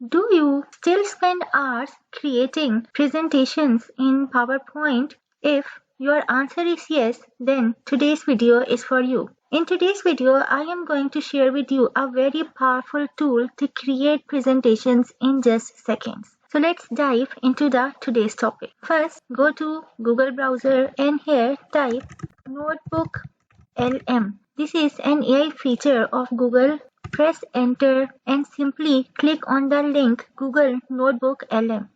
Do you still spend hours creating presentations in PowerPoint? If your answer is yes, then today's video is for you. In today's video, I am going to share with you a very powerful tool to create presentations in just seconds. So let's dive into today's topic. First, go to Google browser and here type notebookLM. This is an AI feature of Google. Press enter and simply click on the link Google Notebook LM.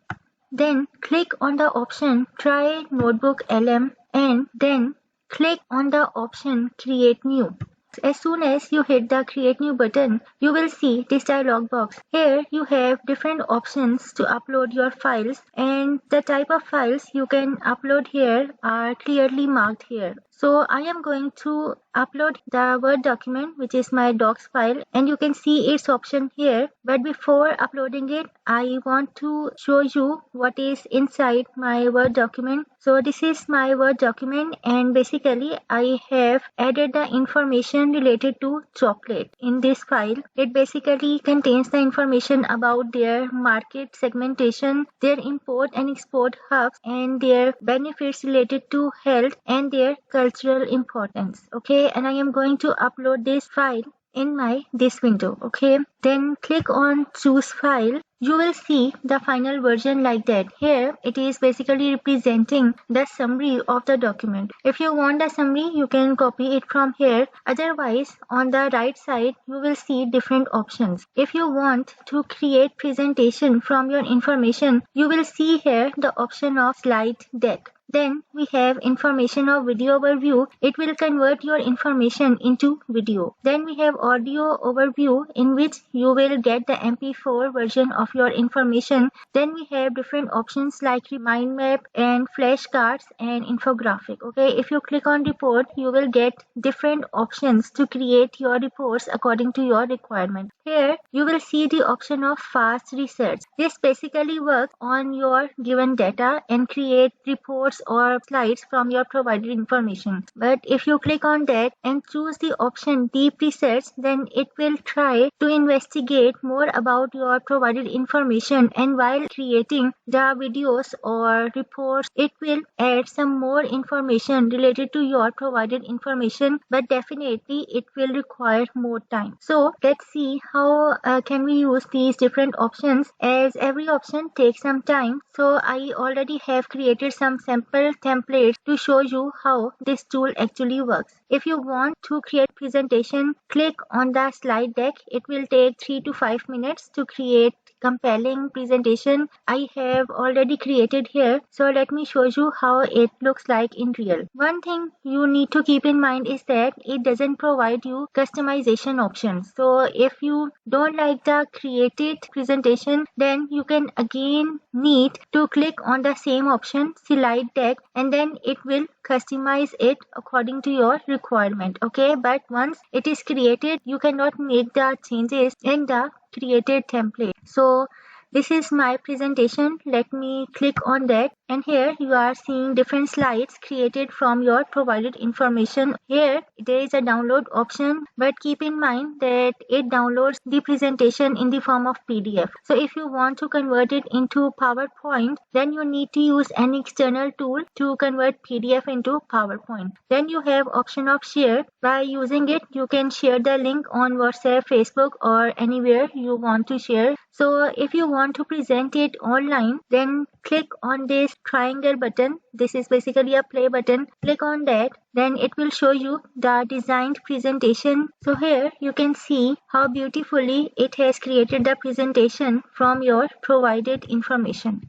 Then click on the option Try Notebook LM and then click on the option Create New. As soon as you hit the Create New button, you will see this dialog box. Here you have different options to upload your files, and the type of files you can upload here are clearly marked here. So I am going to upload the Word document, which is my docs file, and you can see its option here. But before uploading it, I want to show you what is inside my Word document. So this is my Word document, and basically I have added the information related to chocolate in this file. It basically contains the information about their market segmentation, their import and export hubs, and their benefits related to health and their cultural importance. Okay, and I am going to upload this file in this window. Okay, then click on choose file. You will see the final version like that. Here it is basically representing the summary of the document. If you want the summary, you can copy it from here. Otherwise, on the right side, you will see different options. If you want to create presentation from your information, you will see here the option of slide deck. Then we have information of video overview. It will convert your information into video. Then we have audio overview, in which you will get the MP4 version of your information. Then we have different options like mind map and flashcards and infographic. Okay, if you click on report, you will get different options to create your reports according to your requirement. Here you will see the option of fast research. This basically works on your given data and create reports or slides from your provided information. But if you click on that and choose the option deep research, then it will try to investigate more about your provided information, and while creating the videos or reports, it will add some more information related to your provided information, but definitely it will require more time. So let's see how can we use these different options, as every option takes some time. So I already have created some sample templates to show you how this tool actually works. If you want to create presentation, click on the slide deck. It will take 3 to 5 minutes to create compelling presentation. I have already created here, so let me show you how it looks like in real. One thing you need to keep in mind is that it doesn't provide you customization options. So if you don't like the created presentation, then you can again need to click on the same option, slide deck, and then it will customize it according to your requirement. Okay, but once it is created, you cannot make the changes in the created template. So this is my presentation. Let me click on that, and here you are seeing different slides created from your provided information. Here there is a download option, but keep in mind that it downloads the presentation in the form of PDF. So if you want to convert it into PowerPoint, then you need to use an external tool to convert PDF into PowerPoint. Then you have option of share. By using it, you can share the link on WhatsApp, Facebook, or anywhere you want to share. So if you want to present it online, then click on this triangle button. This is basically a play button. Click on that, then it will show you the designed presentation. So here you can see how beautifully it has created the presentation from your provided information.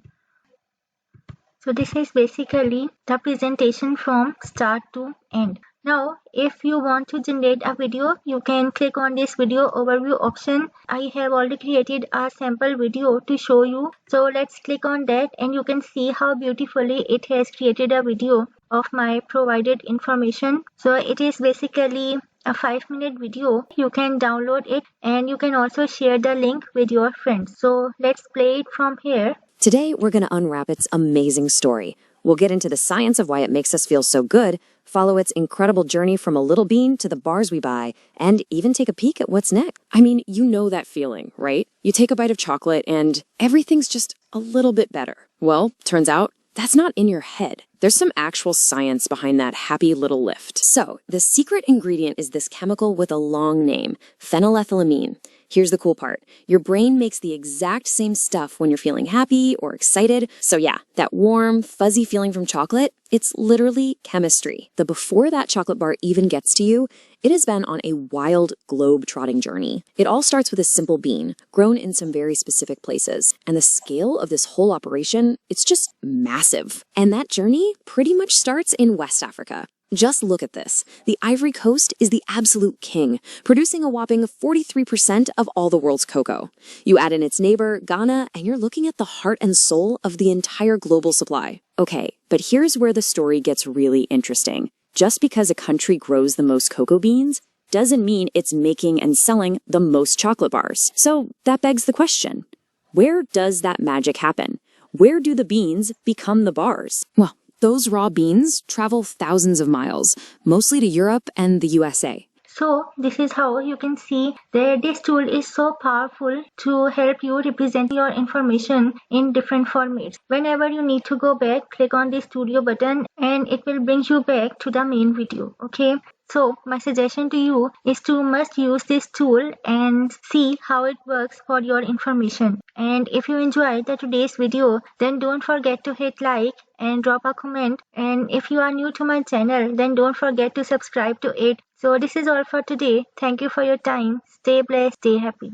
So this is basically the presentation from start to end. Now, if you want to generate a video, you can click on this video overview option. I have already created a sample video to show you. So let's click on that, and you can see how beautifully it has created a video of my provided information. So it is basically a 5-minute video. You can download it, and you can also share the link with your friends. So let's play it from here. Today, we're going to unwrap its amazing story. We'll get into the science of why it makes us feel so good, follow its incredible journey from a little bean to the bars we buy, and even take a peek at what's next. I mean, you know that feeling, right? You take a bite of chocolate and everything's just a little bit better. Well, turns out that's not in your head. There's some actual science behind that happy little lift. So, the secret ingredient is this chemical with a long name, phenylethylamine. Here's the cool part. Your brain makes the exact same stuff when you're feeling happy or excited. So yeah, that warm, fuzzy feeling from chocolate, it's literally chemistry. The before that chocolate bar even gets to you, it has been on a wild globe-trotting journey. It all starts with a simple bean, grown in some very specific places. And the scale of this whole operation, it's just massive. And that journey pretty much starts in West Africa. Just look at this. The Ivory Coast is the absolute king, producing a whopping 43% of all the world's cocoa. You add in its neighbor, Ghana, and you're looking at the heart and soul of the entire global supply. Okay, but here's where the story gets really interesting. Just because a country grows the most cocoa beans doesn't mean it's making and selling the most chocolate bars. So that begs the question, where does that magic happen? Where do the beans become the bars? Well, those raw beans travel thousands of miles, mostly to Europe and the USA. So this is how you can see that this tool is so powerful to help you represent your information in different formats. Whenever you need to go back, click on the studio button and it will bring you back to the main video. Okay. So my suggestion to you is to must use this tool and see how it works for your information. And if you enjoyed today's video, then don't forget to hit like and drop a comment. And if you are new to my channel, then don't forget to subscribe to it. So this is all for today. Thank you for your time. Stay blessed, stay happy.